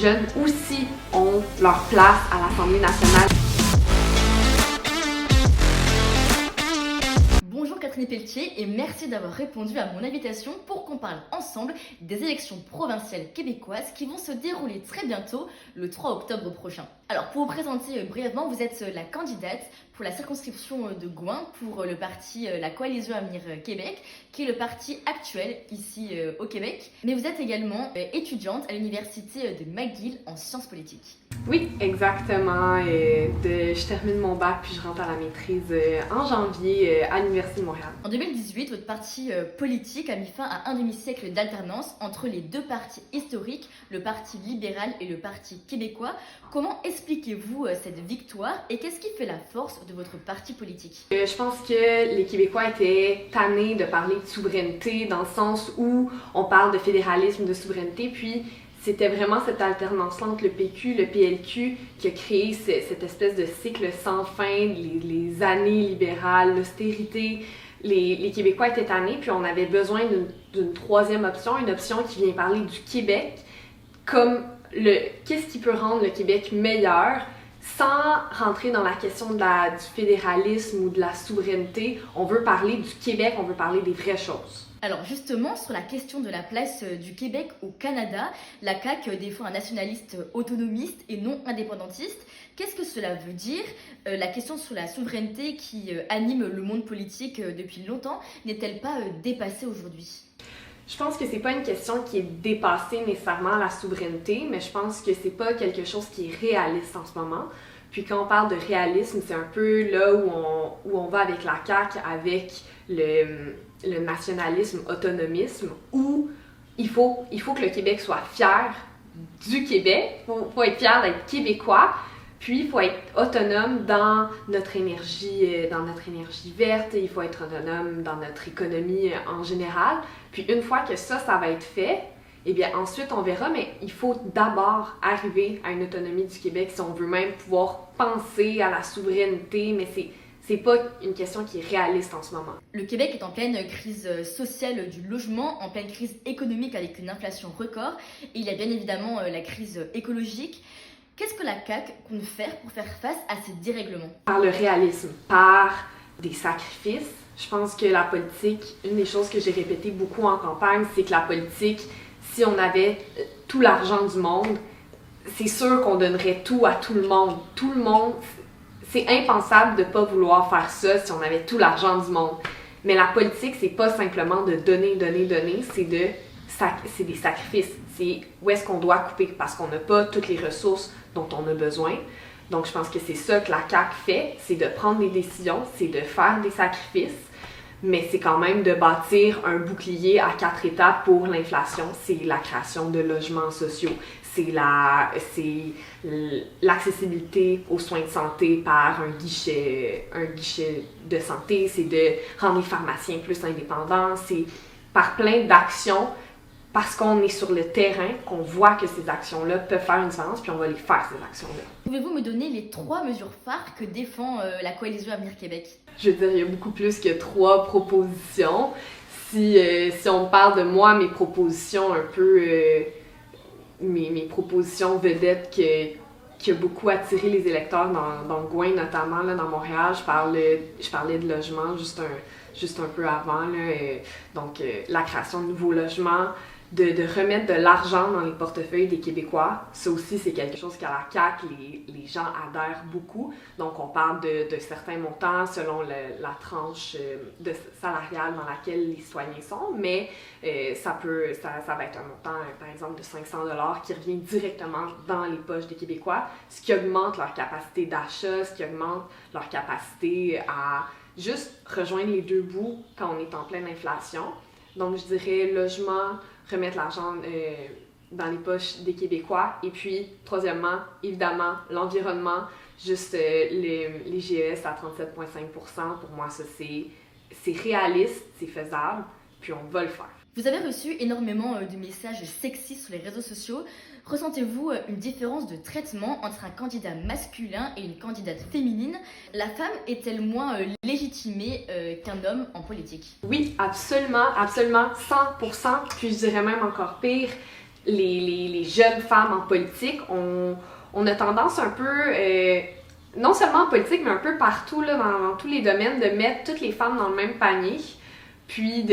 jeunes aussi ont leur place à l'Assemblée nationale. Bonjour Catherine Pelletier et merci d'avoir répondu à mon invitation pour qu'on parle ensemble des élections provinciales québécoises qui vont se dérouler très bientôt, le 3 octobre prochain. Alors pour vous présenter brièvement, vous êtes la candidate pour la circonscription de Gouin pour le parti La Coalition Avenir Québec, qui est le parti actuel ici au Québec. Mais vous êtes également étudiante à l'université de McGill en sciences politiques. Oui, exactement. Je termine mon bac puis je rentre à la maîtrise en janvier à l'Université de Montréal. En 2018, votre parti politique a mis fin à un demi-siècle d'alternance entre les deux partis historiques, le Parti libéral et le Parti québécois. Comment expliquez-vous cette victoire et qu'est-ce qui fait la force de votre parti politique? Je pense que les Québécois étaient tannés de parler de souveraineté dans le sens où on parle de fédéralisme, de souveraineté, puis c'était vraiment cette alternance entre le PQ, le PLQ qui a créé cette espèce de cycle sans fin, les années libérales, l'austérité. Les Québécois étaient tannés, puis on avait besoin d'une troisième option, une option qui vient parler du Québec comme qu'est-ce qui peut rendre le Québec meilleur sans rentrer dans la question du fédéralisme ou de la souveraineté. On veut parler du Québec, on veut parler des vraies choses. Alors justement, sur la question de la place du Québec au Canada, la CAQ défend un nationaliste autonomiste et non indépendantiste. Qu'est-ce que cela veut dire? La question sur la souveraineté qui anime le monde politique depuis longtemps n'est-elle pas dépassée aujourd'hui? Je pense que c'est pas une question qui est dépassée nécessairement, la souveraineté, mais je pense que c'est pas quelque chose qui est réaliste en ce moment. Puis quand on parle de réalisme, c'est un peu là où on va avec la CAQ, avec le nationalisme, autonomisme, où il faut que le Québec soit fier du Québec, faut être fier d'être québécois, puis il faut être autonome dans notre énergie verte, il faut être autonome dans notre économie en général. Puis une fois que ça va être fait, eh bien ensuite on verra, mais il faut d'abord arriver à une autonomie du Québec si on veut même pouvoir penser à la souveraineté, mais c'est pas une question qui est réaliste en ce moment. Le Québec est en pleine crise sociale du logement, en pleine crise économique avec une inflation record, et il y a bien évidemment la crise écologique. Qu'est-ce que la CAQ compte faire pour faire face à ces dérèglements? Par le réalisme, par des sacrifices. Je pense que la politique, une des choses que j'ai répétées beaucoup en campagne, c'est que la politique, si on avait tout l'argent du monde, c'est sûr qu'on donnerait tout à tout le monde. Tout le monde, c'est impensable de ne pas vouloir faire ça si on avait tout l'argent du monde. Mais la politique, c'est pas simplement de donner, c'est des sacrifices. C'est où est-ce qu'on doit couper parce qu'on n'a pas toutes les ressources dont on a besoin. Donc je pense que c'est ça que la CAQ fait, c'est de prendre des décisions, c'est de faire des sacrifices, mais c'est quand même de bâtir un bouclier à 4 étapes pour l'inflation. C'est la création de logements sociaux, c'est l'accessibilité aux soins de santé par un guichet de santé, c'est de rendre les pharmaciens plus indépendants, c'est par plein d'actions parce qu'on est sur le terrain, qu'on voit que ces actions-là peuvent faire une différence, puis on va les faire, ces actions-là. Pouvez-vous me donner les 3 mesures phares que défend la Coalition Avenir Québec? Je veux dire, il y a beaucoup plus que 3 propositions. Si on parle de moi, mes propositions un peu... mes propositions vedettes qui a beaucoup attiré les électeurs dans le Gouin, notamment là, dans Montréal. Je parlais de logement juste un peu avant. Donc, la création de nouveaux logements, de remettre de l'argent dans les portefeuilles des Québécois. Ça aussi, c'est quelque chose qu'à la CAQ, les gens adhèrent beaucoup. Donc, on parle de certains montants selon la tranche salariale dans laquelle les citoyens sont, mais ça va être un montant, par exemple, de 500 $ qui revient directement dans les poches des Québécois, ce qui augmente leur capacité d'achat, ce qui augmente leur capacité à juste rejoindre les deux bouts quand on est en pleine inflation. Donc, je dirais logement, remettre l'argent dans les poches des Québécois. Et puis, troisièmement, évidemment, l'environnement, juste les GES à 37,5 %. Pour moi, ça, c'est réaliste, c'est faisable, puis on va le faire. Vous avez reçu énormément de messages sexistes sur les réseaux sociaux. Ressentez-vous une différence de traitement entre un candidat masculin et une candidate féminine? La femme est-elle moins légitimée qu'un homme en politique? Oui, absolument, absolument, 100%, puis je dirais même encore pire. les jeunes femmes en politique, on a tendance un peu, non seulement en politique, mais un peu partout, là, dans tous les domaines, de mettre toutes les femmes dans le même panier, puis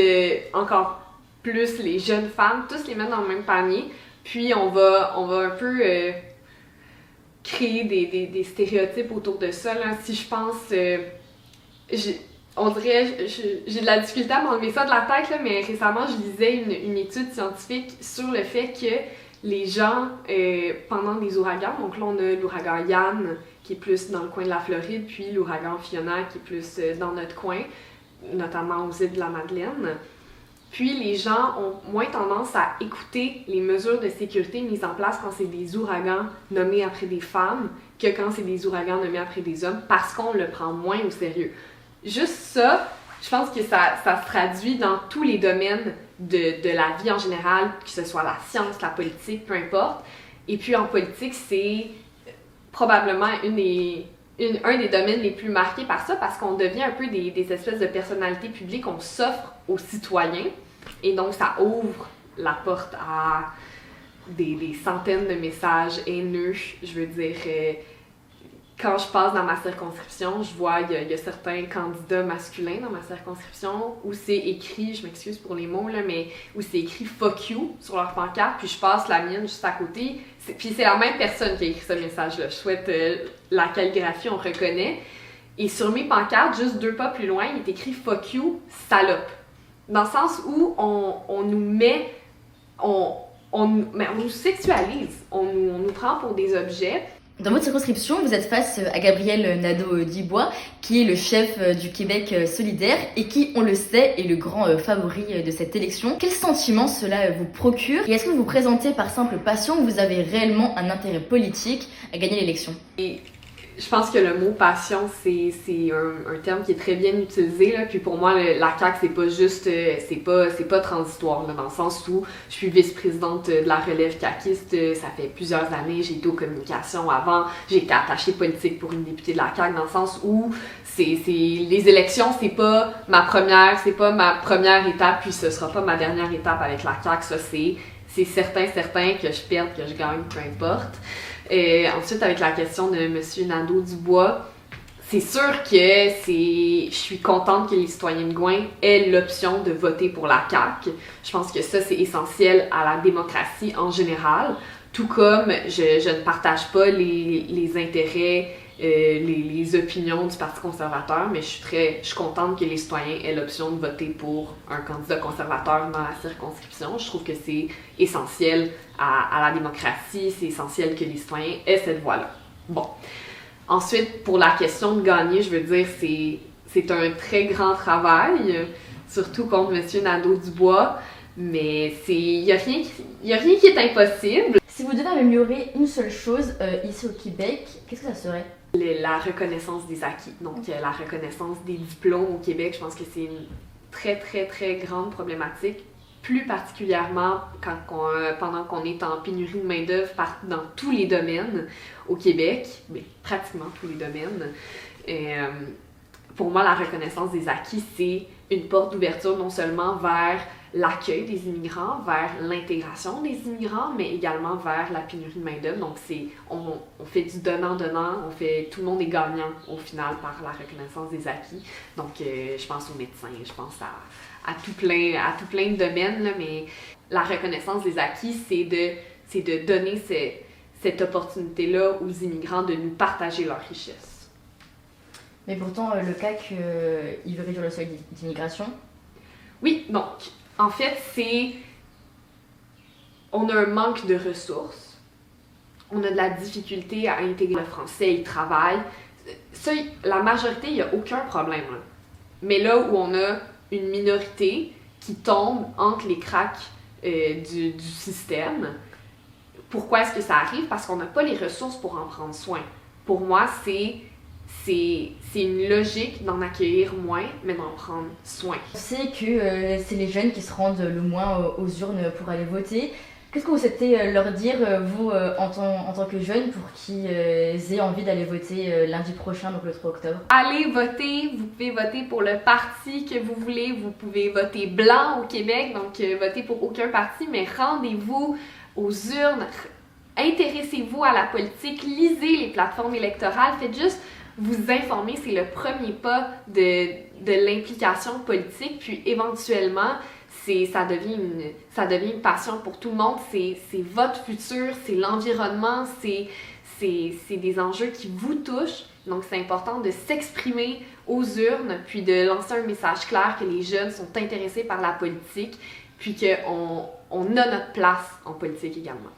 encore plus les jeunes femmes, tous les mettre dans le même panier, puis on va un peu créer des stéréotypes autour de ça. Là. Si je pense, on dirait, j'ai de la difficulté à m'enlever ça de la tête, là, mais récemment, je lisais une étude scientifique sur le fait que les gens, pendant des ouragans, donc là, on a l'ouragan Yann, qui est plus dans le coin de la Floride, puis l'ouragan Fiona, qui est plus dans notre coin, notamment aux îles de la Madeleine. Puis les gens ont moins tendance à écouter les mesures de sécurité mises en place quand c'est des ouragans nommés après des femmes que quand c'est des ouragans nommés après des hommes, parce qu'on le prend moins au sérieux. Juste ça, je pense que ça se traduit dans tous les domaines de la vie en général, que ce soit la science, la politique, peu importe. Et puis en politique, c'est probablement un des domaines les plus marqués par ça, parce qu'on devient un peu des espèces de personnalités publiques, on s'offre aux citoyens, et donc ça ouvre la porte à des centaines de messages haineux. Je veux dire, quand je passe dans ma circonscription, je vois il y a certains candidats masculins dans ma circonscription où c'est écrit, je m'excuse pour les mots, là, mais où c'est écrit « fuck you » sur leur pancarte, puis je passe la mienne juste à côté. Puis c'est la même personne qui a écrit ce message-là. Je souhaite la calligraphie, on reconnaît. Et sur mes pancartes, juste 2 pas plus loin, il est écrit « fuck you, salope ». Dans le sens où on nous met... on nous sexualise, on nous prend pour des objets. Dans votre circonscription, vous êtes face à Gabriel Nadeau-Dubois, qui est le chef du Québec solidaire et qui, on le sait, est le grand favori de cette élection. Quel sentiment cela vous procure? Et est-ce que vous vous présentez par simple passion ou vous avez réellement un intérêt politique à gagner l'élection? Et je pense que le mot passion, c'est un terme qui est très bien utilisé, là. Puis pour moi, la CAQ, c'est pas juste, c'est pas transitoire, là, dans le sens où je suis vice-présidente de la relève caquiste, ça fait plusieurs années, j'ai été aux communications avant, j'ai été attachée politique pour une députée de la CAQ, dans le sens où les élections, c'est pas ma première étape, puis ce sera pas ma dernière étape avec la CAQ, ça c'est certain que je perde, que je gagne, peu importe. Ensuite, avec la question de M. Nadeau-Dubois, c'est sûr que je suis contente que les citoyens de Gouin aient l'option de voter pour la CAQ. Je pense que ça, c'est essentiel à la démocratie en général, tout comme je ne partage pas les intérêts, les opinions du Parti conservateur, mais je suis contente que les citoyens aient l'option de voter pour un candidat conservateur dans la circonscription. Je trouve que c'est essentiel à la démocratie, c'est essentiel que les citoyens aient cette voix-là. Bon. Ensuite, pour la question de gagner, je veux dire, c'est un très grand travail, surtout contre M. Nadeau-Dubois, mais il y a rien qui est impossible. Si vous devez améliorer une seule chose ici au Québec, qu'est-ce que ça serait? La reconnaissance des acquis. Donc, la reconnaissance des diplômes au Québec, je pense que c'est une très, très, très grande problématique, plus particulièrement pendant qu'on est en pénurie de main-d'œuvre dans tous les domaines au Québec, mais pratiquement tous les domaines. Pour moi, la reconnaissance des acquis, c'est une porte d'ouverture non seulement vers l'accueil des immigrants, vers l'intégration des immigrants, mais également vers la pénurie de main-d'œuvre. Donc, on fait du donnant-donnant, tout le monde est gagnant au final par la reconnaissance des acquis. Donc, je pense aux médecins, je pense à tout plein de domaines, là, mais la reconnaissance des acquis, c'est de donner cette opportunité-là aux immigrants de nous partager leur richesse. Mais pourtant, le CAQ, il veut réduire le seuil d'immigration. Oui, donc, en fait, on a un manque de ressources, on a de la difficulté à intégrer le français et le travail. Ça, la majorité, il n'y a aucun problème, là. Mais là où on a une minorité qui tombe entre les cracks du système, pourquoi est-ce que ça arrive? Parce qu'on n'a pas les ressources pour en prendre soin. Pour moi, c'est une logique d'en accueillir moins, mais d'en prendre soin. On sait que c'est les jeunes qui se rendent le moins aux urnes pour aller voter. Qu'est-ce que vous souhaitez leur dire, vous, en tant que jeunes, pour qu'ils aient envie d'aller voter lundi prochain, donc le 3 octobre? Allez voter, vous pouvez voter pour le parti que vous voulez, vous pouvez voter blanc au Québec, donc voter pour aucun parti, mais rendez-vous aux urnes, intéressez-vous à la politique, lisez les plateformes électorales, faites juste vous informer, c'est le premier pas de l'implication politique, puis éventuellement, ça devient une passion pour tout le monde, c'est votre futur, c'est l'environnement, c'est des enjeux qui vous touchent, donc c'est important de s'exprimer aux urnes, puis de lancer un message clair que les jeunes sont intéressés par la politique, puis qu'on a notre place en politique également.